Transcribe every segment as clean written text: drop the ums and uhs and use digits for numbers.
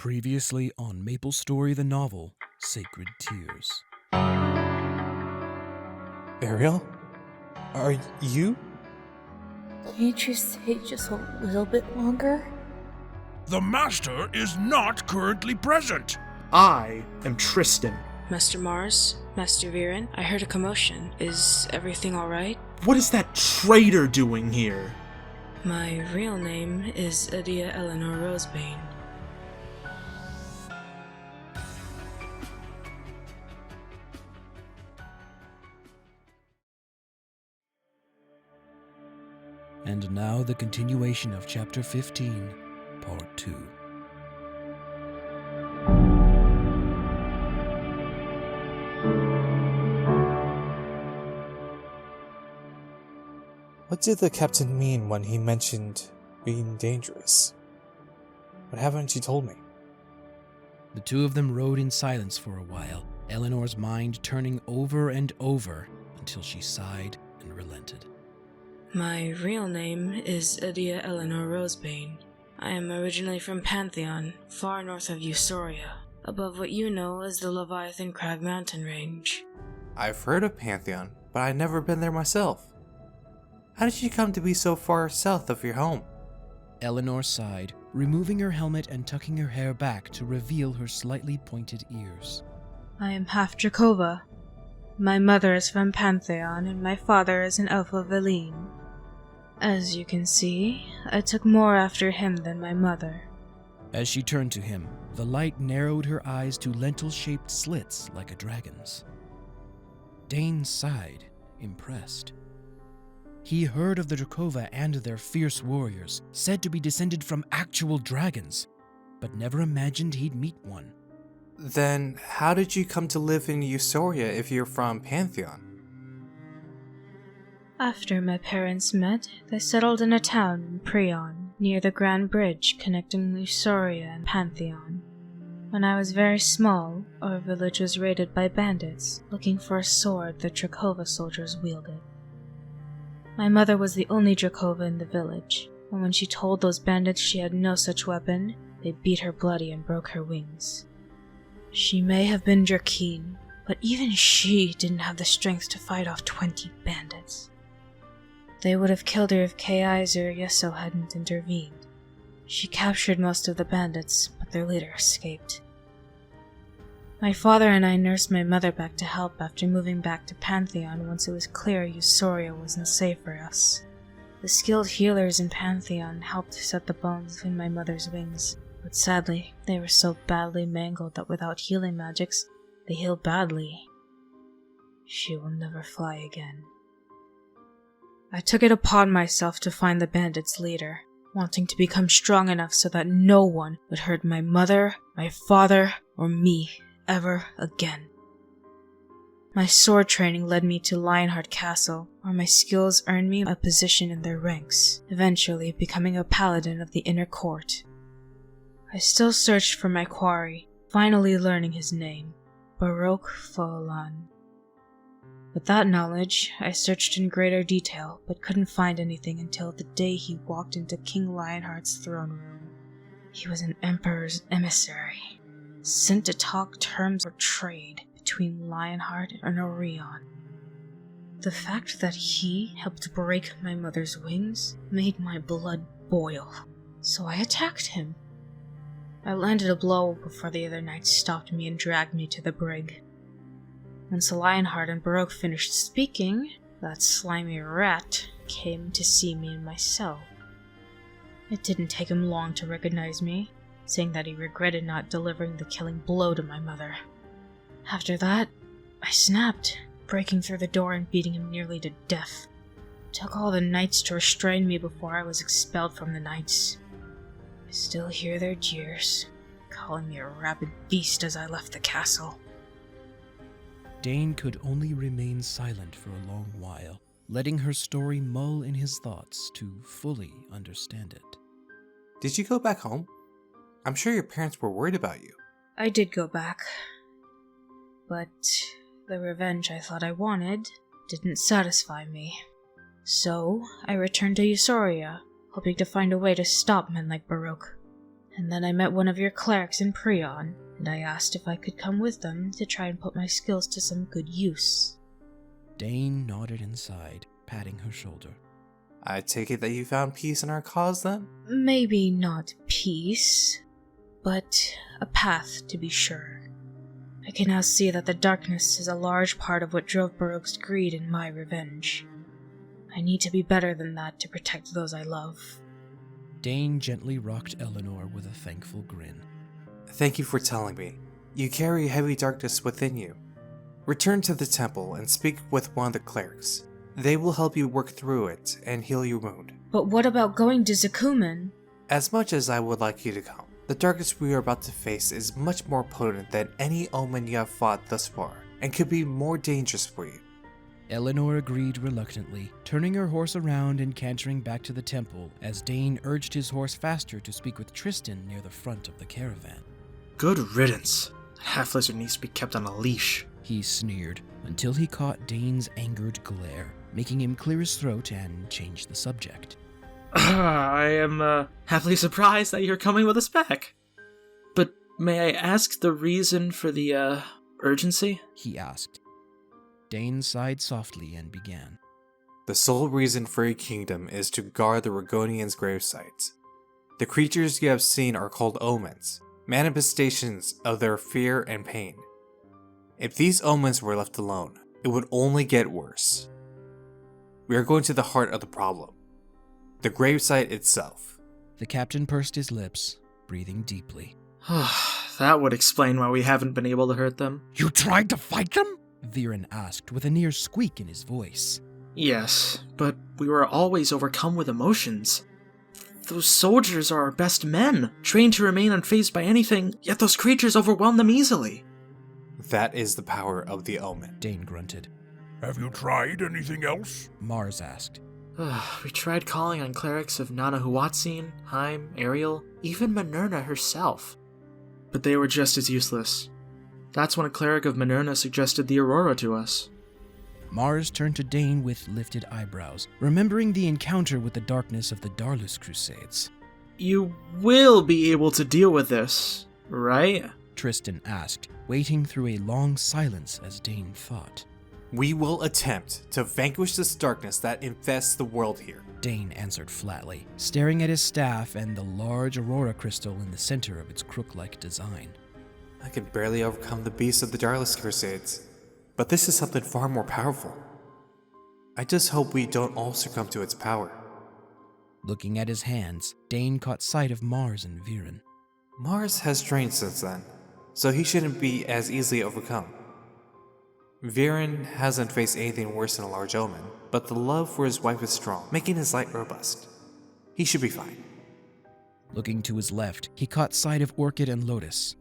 Previously on Maplestory the novel, Sacred Tears. Ariel? Are you? Can't you stay just a little bit longer? The Master is not currently present. I am Tristan. Master Mars, Master Vieren, I heard a commotion. Is everything alright? What is that traitor doing here? My real name is Eleanor Rosebane. And now the continuation of Chapter 15, Part 2. What did the captain mean when he mentioned being dangerous? What haven't you told me? The two of them rode in silence for a while, Eleanor's mind turning over and over until she sighed and relented. My real name is Eleanor Rosebane. I am originally from Pantheon, far north of Eusoria, above what you know as the Leviathan Crag mountain range. I've heard of Pantheon, but I've never been there myself. How did you come to be so far south of your home? Eleanor sighed, removing her helmet and tucking her hair back to reveal her slightly pointed ears. I am half Dracova. My mother is from Pantheon, and my father is an elf of Vieren. As you can see, I took more after him than my mother. As she turned to him, the light narrowed her eyes to lentil-shaped slits like a dragon's. Dane sighed, impressed. He heard of the Dracova and their fierce warriors, said to be descended from actual dragons, but never imagined he'd meet one. Then how did you come to live in Eusoria if you're from Pantheon? After my parents met, they settled in a town in Prion, near the Grand Bridge connecting Eusoria and Pantheon. When I was very small, our village was raided by bandits, looking for a sword the Dracova soldiers wielded. My mother was the only Dracova in the village, and when she told those bandits she had no such weapon, they beat her bloody and broke her wings. She may have been Drakeen, but even she didn't have the strength to fight off 20 bandits. They would have killed her if Kai's or Yeso hadn't intervened. She captured most of the bandits, but their leader escaped. My father and I nursed my mother back to health after moving back to Pantheon once it was clear Eusoria wasn't safe for us. The skilled healers in Pantheon helped set the bones in my mother's wings, but sadly, they were so badly mangled that without healing magics, they heal badly. She will never fly again. I took it upon myself to find the bandits' leader, wanting to become strong enough so that no one would hurt my mother, my father, or me ever again. My sword training led me to Lionheart Castle, where my skills earned me a position in their ranks, eventually becoming a paladin of the inner court. I still searched for my quarry, finally learning his name, Baroque Folan. With that knowledge, I searched in greater detail, but couldn't find anything until the day he walked into King Lionheart's throne room. He was an emperor's emissary, sent to talk terms for trade between Lionheart and Orion. The fact that he helped break my mother's wings made my blood boil, so I attacked him. I landed a blow before the other knights stopped me and dragged me to the brig. Once Lionheart and Baroque finished speaking, that slimy rat came to see me in my cell. It didn't take him long to recognize me, saying that he regretted not delivering the killing blow to my mother. After that, I snapped, breaking through the door and beating him nearly to death. It took all the knights to restrain me before I was expelled from the knights. I still hear their jeers, calling me a rabid beast as I left the castle. Dane could only remain silent for a long while, letting her story mull in his thoughts to fully understand it. Did you go back home? I'm sure your parents were worried about you. I did go back, but the revenge I thought I wanted didn't satisfy me. So I returned to Eusoria, hoping to find a way to stop men like Baroque. And then I met one of your clerics in Prion, and I asked if I could come with them to try and put my skills to some good use. Dane nodded and sighed, patting her shoulder. I take it that you found peace in our cause then? Maybe not peace, but a path to be sure. I can now see that the darkness is a large part of what drove Baroque's greed and my revenge. I need to be better than that to protect those I love. Dane gently rocked Eleanor with a thankful grin. Thank you for telling me. You carry heavy darkness within you. Return to the temple and speak with one of the clerics. They will help you work through it and heal your wound. But what about going to Zakumen? As much as I would like you to come, the darkness we are about to face is much more potent than any omen you have fought thus far, and could be more dangerous for you. Eleanor agreed reluctantly, turning her horse around and cantering back to the temple as Dane urged his horse faster to speak with Tristan near the front of the caravan. Good riddance. That half-lizard needs to be kept on a leash. He sneered until he caught Dane's angered glare, making him clear his throat and change the subject. I am happily surprised that you're coming with us back. But may I ask the reason for the urgency? He asked. Dane sighed softly and began. The sole reason for your kingdom is to guard the Reagonian's gravesite. The creatures you have seen are called omens, manifestations of their fear and pain. If these omens were left alone, it would only get worse. We are going to the heart of the problem. The gravesite itself. The captain pursed his lips, breathing deeply. That would explain why we haven't been able to hurt them. You tried to fight them? Vieren asked with a near squeak in his voice. Yes, but we were always overcome with emotions. Those soldiers are our best men, trained to remain unfazed by anything, yet those creatures overwhelm them easily. That is the power of the omen. Dane grunted. Have you tried anything else? Mars asked. We tried calling on clerics of Nanahuatzin, Haim, Ariel, even Minerna herself. But they were just as useless. That's when a cleric of Minerna suggested the Aurora to us. Mars turned to Dane with lifted eyebrows, remembering the encounter with the darkness of the Darlus Crusades. You will be able to deal with this, right? Tristan asked, waiting through a long silence as Dane thought. We will attempt to vanquish this darkness that infests the world here. Dane answered flatly, staring at his staff and the large Aurora crystal in the center of its crook-like design. I can barely overcome the beasts of the Darlus Crusades, but this is something far more powerful. I just hope we don't all succumb to its power. Looking at his hands, Dane caught sight of Mars and Vieren. Mars has trained since then, so he shouldn't be as easily overcome. Vieren hasn't faced anything worse than a large omen, but the love for his wife is strong, making his light robust. He should be fine. Looking to his left, he caught sight of Orchid and Lotus.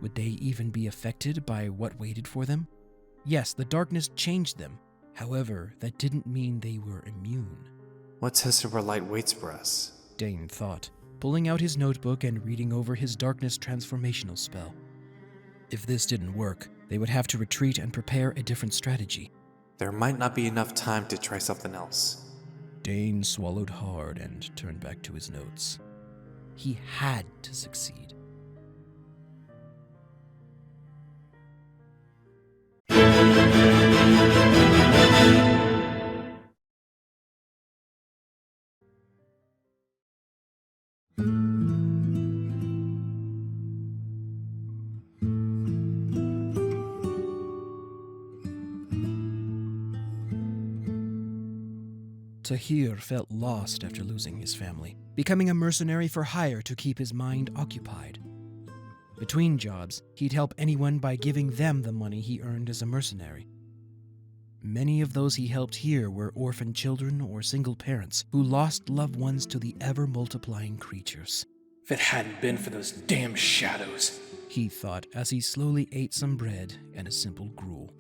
Would they even be affected by what waited for them? Yes, the darkness changed them. However, that didn't mean they were immune. What test of our light waits for us? Dane thought, pulling out his notebook and reading over his darkness transformational spell. If this didn't work, they would have to retreat and prepare a different strategy. There might not be enough time to try something else. Dane swallowed hard and turned back to his notes. He had to succeed. Tahir felt lost after losing his family, becoming a mercenary for hire to keep his mind occupied. Between jobs, he'd help anyone by giving them the money he earned as a mercenary. Many of those he helped here were orphan children or single parents who lost loved ones to the ever-multiplying creatures. If it hadn't been for those damn shadows, he thought as he slowly ate some bread and a simple gruel.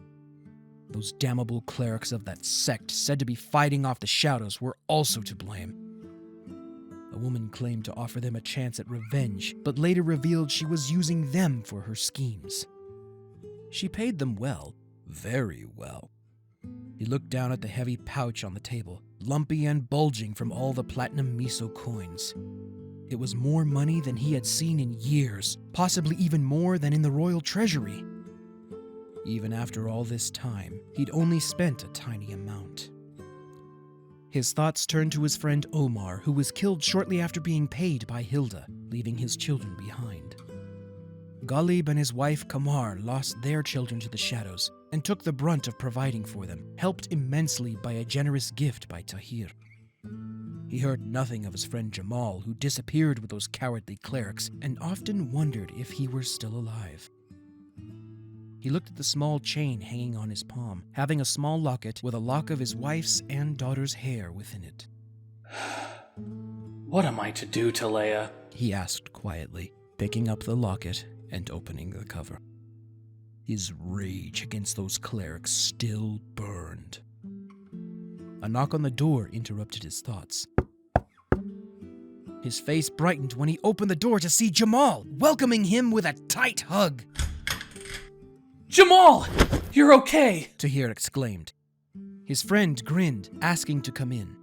Those damnable clerics of that sect said to be fighting off the shadows were also to blame. A woman claimed to offer them a chance at revenge, but later revealed she was using them for her schemes. She paid them well, very well. He looked down at the heavy pouch on the table, lumpy and bulging from all the platinum miso coins. It was more money than he had seen in years, possibly even more than in the royal treasury. Even after all this time, he'd only spent a tiny amount. His thoughts turned to his friend Omar, who was killed shortly after being paid by Hilda, leaving his children behind. Ghalib and his wife Kamar lost their children to the shadows and took the brunt of providing for them, helped immensely by a generous gift by Tahir. He heard nothing of his friend Jamal, who disappeared with those cowardly clerics, and often wondered if he were still alive. He looked at the small chain hanging on his palm, having a small locket with a lock of his wife's and daughter's hair within it. What am I to do, Talea? He asked quietly, picking up the locket and opening the cover. His rage against those clerics still burned. A knock on the door interrupted his thoughts. His face brightened when he opened the door to see Jamal, welcoming him with a tight hug. Jamal! You're okay! Tahir exclaimed. His friend grinned, asking to come in.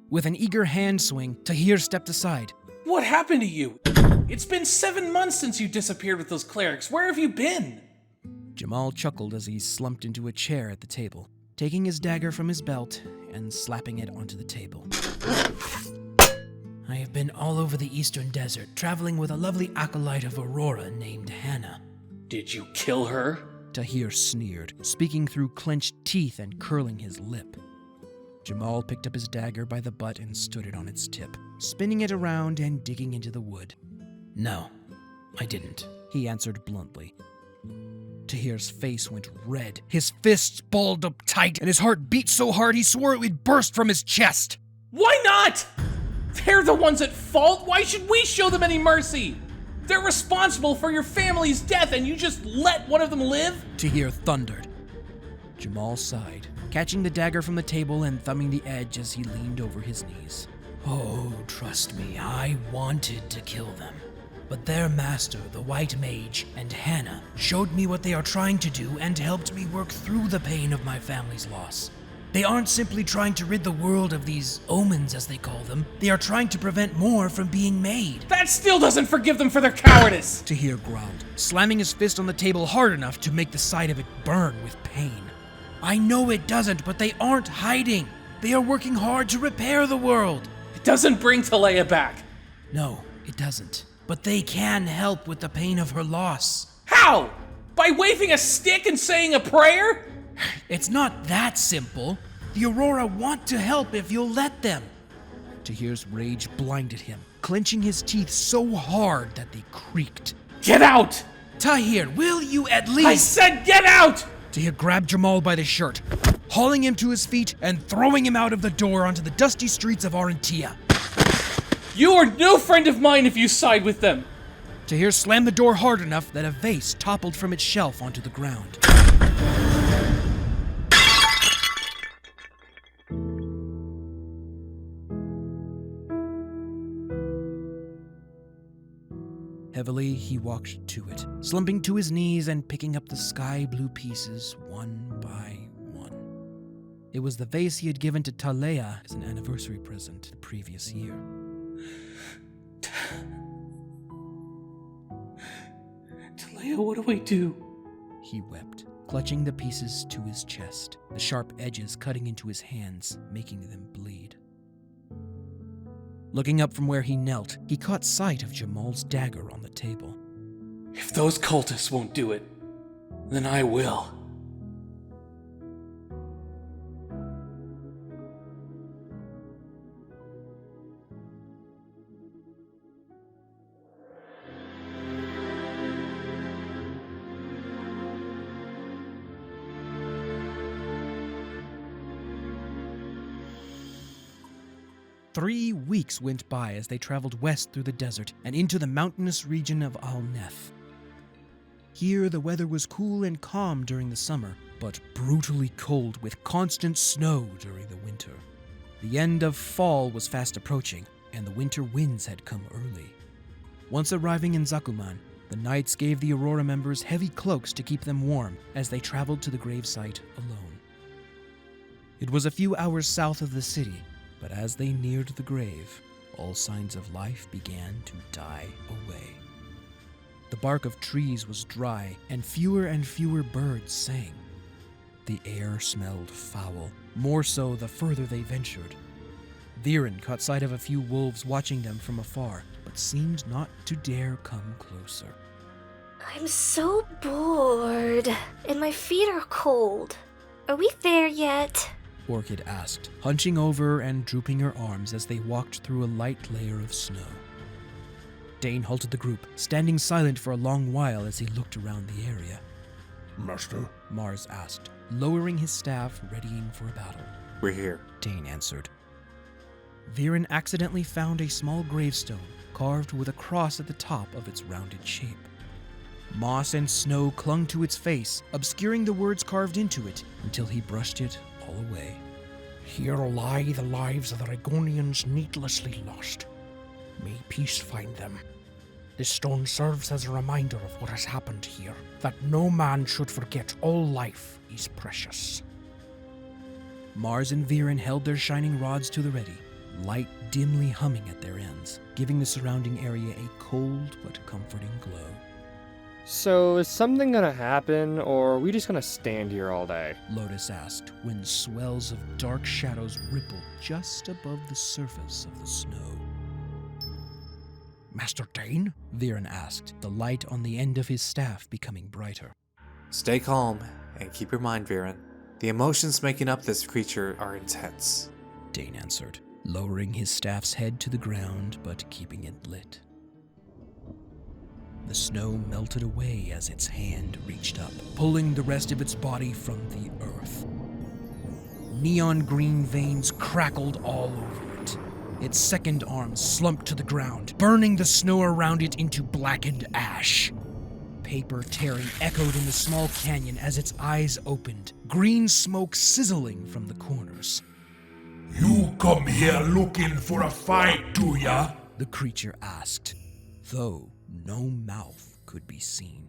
With an eager hand swing, Tahir stepped aside. What happened to you? It's been 7 months since you disappeared with those clerics. Where have you been? Jamal chuckled as he slumped into a chair at the table, taking his dagger from his belt and slapping it onto the table. I have been all over the eastern desert, traveling with a lovely acolyte of Aurora named Hanna. Did you kill her? Tahir sneered, speaking through clenched teeth and curling his lip. Jamal picked up his dagger by the butt and stood it on its tip, spinning it around and digging into the wood. No, I didn't, he answered bluntly. Tahir's face went red, his fists balled up tight, and his heart beat so hard he swore it would burst from his chest. Why not? They're the ones at fault. Why should we show them any mercy? They're responsible for your family's death, and you just let one of them live? Tahir thundered. Jamal sighed, catching the dagger from the table and thumbing the edge as he leaned over his knees. Oh, trust me, I wanted to kill them. But their master, the White Mage, and Hanna showed me what they are trying to do and helped me work through the pain of my family's loss. They aren't simply trying to rid the world of these omens, as they call them. They are trying to prevent more from being made. That still doesn't forgive them for their cowardice! Tahir growled, slamming his fist on the table hard enough to make the side of it burn with pain. I know it doesn't, but they aren't hiding. They are working hard to repair the world. It doesn't bring Talea back. No, it doesn't. But they can help with the pain of her loss. How? By waving a stick and saying a prayer? It's not that simple. The Aurora want to help if you'll let them. Tahir's rage blinded him, clenching his teeth so hard that they creaked. Get out! Tahir, will you at least— I said get out! Tahir grabbed Jamal by the shirt, hauling him to his feet and throwing him out of the door onto the dusty streets of Arentia. You are no friend of mine if you side with them! Tahir slammed the door hard enough that a vase toppled from its shelf onto the ground. Heavily, he walked to it, slumping to his knees and picking up the sky blue pieces one by one. It was the vase he had given to Talea as an anniversary present the previous year. Talea, what do I do? He wept, clutching the pieces to his chest, the sharp edges cutting into his hands, making them bleed. Looking up from where he knelt, he caught sight of Jamal's dagger on the table. If those cultists won't do it, then I will. Three weeks went by as they traveled west through the desert and into the mountainous region of Al-Neth. Here the weather was cool and calm during the summer, but brutally cold with constant snow during the winter. The end of fall was fast approaching, and the winter winds had come early. Once arriving in Zakuman, the knights gave the Aurora members heavy cloaks to keep them warm as they traveled to the gravesite alone. It was a few hours south of the city, but as they neared the grave, all signs of life began to die away. The bark of trees was dry, and fewer birds sang. The air smelled foul, more so the further they ventured. Vieren caught sight of a few wolves watching them from afar, but seemed not to dare come closer. I'm so bored, and my feet are cold. Are we there yet? Orchid asked, hunching over and drooping her arms as they walked through a light layer of snow. Dane halted the group, standing silent for a long while as he looked around the area. Master? Mars asked, lowering his staff, readying for a battle. We're here. Dane answered. Vieren accidentally found a small gravestone carved with a cross at the top of its rounded shape. Moss and snow clung to its face, obscuring the words carved into it until he brushed it all away. Here lie the lives of the Reagonians needlessly lost. May peace find them. This stone serves as a reminder of what has happened here, that no man should forget all life is precious. Mars and Vieren held their shining rods to the ready, light dimly humming at their ends, giving the surrounding area a cold but comforting glow. So, is something gonna happen, or are we just gonna stand here all day? Lotus asked, when swells of dark shadows rippled just above the surface of the snow. Master Dane? Vieren asked, the light on the end of his staff becoming brighter. Stay calm, and keep your mind, Vieren. The emotions making up this creature are intense. Dane answered, lowering his staff's head to the ground but keeping it lit. The snow melted away as its hand reached up, pulling the rest of its body from the earth. Neon green veins crackled all over it. Its second arm slumped to the ground, burning the snow around it into blackened ash. Paper tearing echoed in the small canyon as its eyes opened, green smoke sizzling from the corners. You come here looking for a fight, do ya? The creature asked, though no mouth could be seen.